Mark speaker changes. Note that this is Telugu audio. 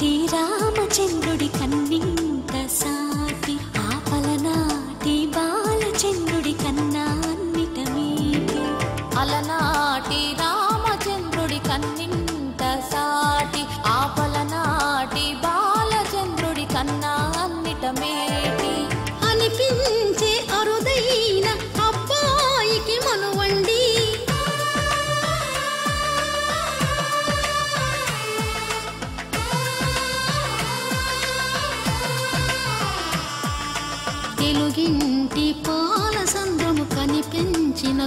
Speaker 1: అలనాటి రామచంద్రుడి కన్నింత సాటి ఆపలనాటి బాలచంద్రుడి కన్నా అన్నిట మీటి
Speaker 2: అలనాటి రామచంద్రుడి కన్నింత సాటి ఆపలనాటి బాలచంద్రుడి కన్నా అన్నిట మేటి
Speaker 1: అనిపించే అరుదైన అబ్బాయికి మనువండి తెలుగింటి పాల సంద్రము కనిపించిన